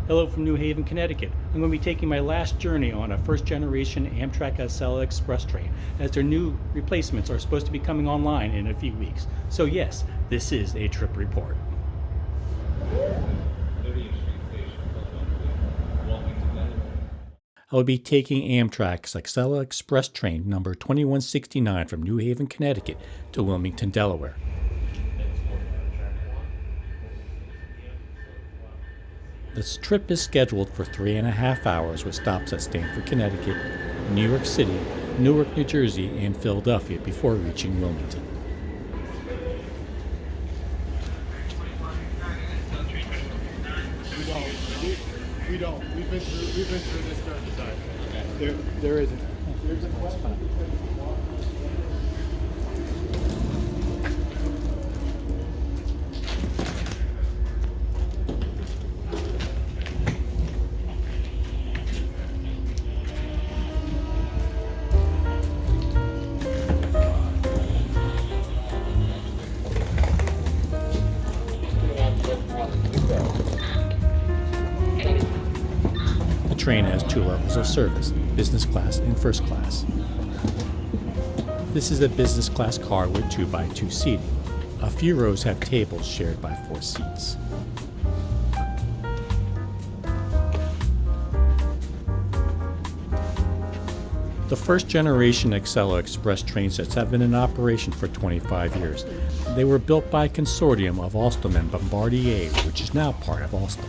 Hello from New Haven, Connecticut. I'm going to be taking my last journey on a first-generation Amtrak Acela Express train, as their new replacements are supposed to be coming online in a few weeks. So yes, this is a trip report. I will be taking Amtrak's Acela Express train number 2169 from New Haven, Connecticut to Wilmington, Delaware. This trip is scheduled for 3.5 hours with stops at Stamford, Connecticut, New York City, Newark, New Jersey, and Philadelphia before reaching Wilmington. We don't. We've been through this certain side. There isn't. There's a spot. The train has 2 levels of service, business class and first class. This is a business class car with 2x2 seating. A few rows have tables shared by 4 seats. The first generation Acela Express train sets have been in operation for 25 years. They were built by a consortium of Alstom and Bombardier, which is now part of Alstom.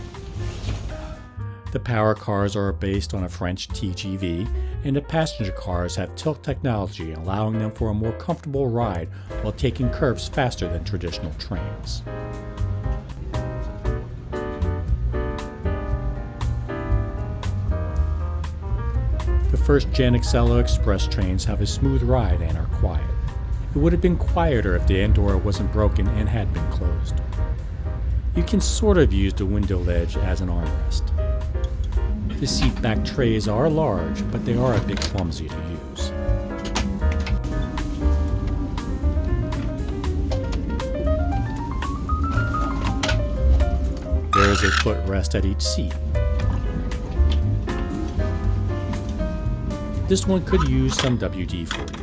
The power cars are based on a French TGV, and the passenger cars have tilt technology, allowing them for a more comfortable ride while taking curves faster than traditional trains. The first-gen Acela Express trains have a smooth ride and are quiet. It would have been quieter if the end door wasn't broken and had been closed. You can sort of use the window ledge as an armrest. The seat back trays are large, but they are a bit clumsy to use. There is a footrest at each seat. This one could use some WD-40.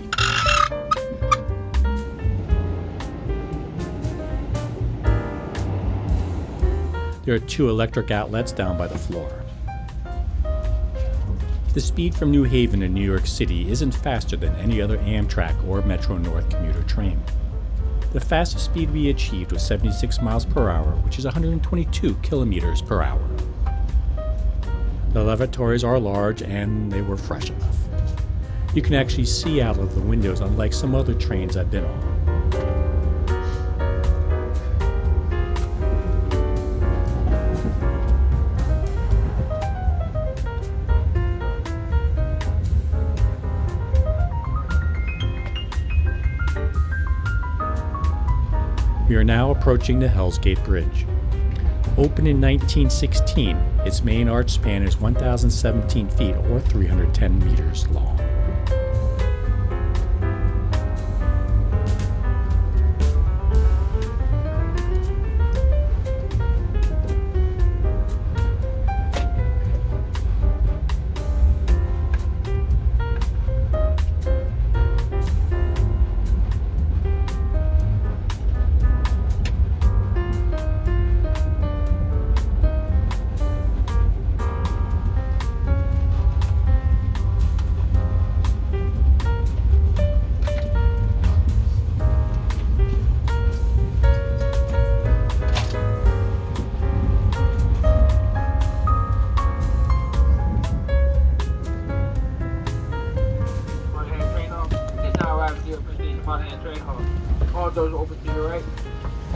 There are 2 electric outlets down by the floor. The speed from New Haven to New York City isn't faster than any other Amtrak or Metro North commuter train. The fastest speed we achieved was 76 miles per hour, which is 122 kilometers per hour. The lavatories are large and they were fresh enough. You can actually see out of the windows, unlike some other trains I've been on. We are now approaching the Hell's Gate Bridge. Opened in 1916, its main arch span is 1,017 feet or 310 meters long. All doors open to your right.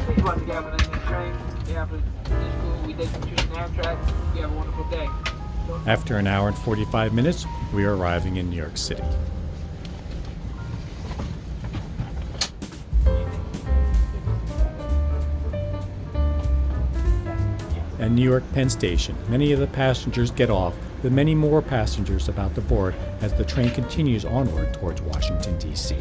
If you want to get on the train, you have to, it's cool. We take you to Amtrak. You have a wonderful day. After an hour and 45 minutes, we are arriving in New York City. At New York Penn Station, many of the passengers get off, with many more passengers about to board as the train continues onward towards Washington, D.C.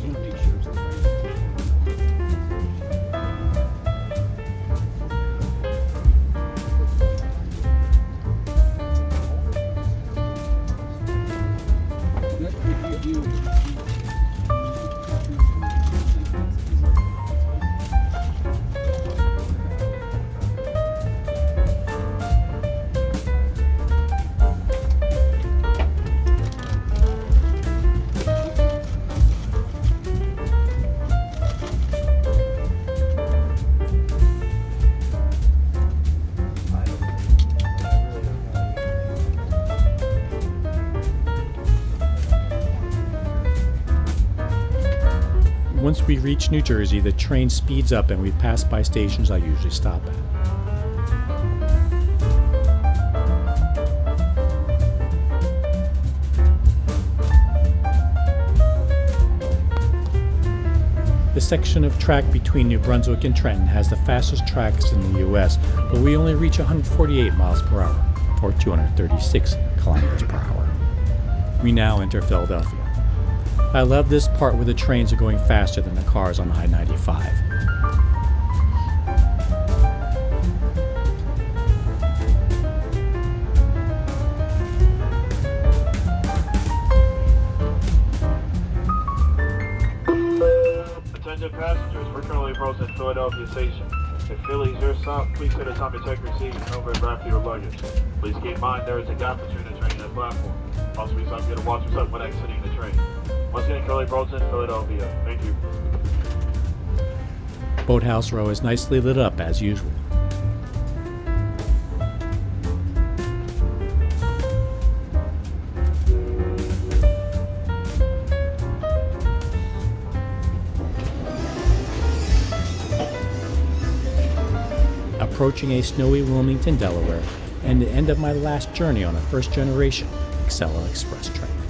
Once we reach New Jersey, the train speeds up and we pass by stations I usually stop at. The section of track between New Brunswick and Trenton has the fastest tracks in the U.S., but we only reach 148 miles per hour, or 236 kilometers per hour. We now enter Philadelphia. I love this part where the trains are going faster than the cars on I-95. Attention passengers, we're currently approaching Philadelphia Station. If Philly is your stop, please sit at time to check your seat and overdraft your luggage. Please keep in mind there is a gap between the train and the platform. Also, please don't forget to watch yourself when exiting the train. Once again, currently approaching Philadelphia. Thank you. Boathouse Row is nicely lit up as usual. Approaching a snowy Wilmington, Delaware, and the end of my last journey on a first-generation Acela Express train.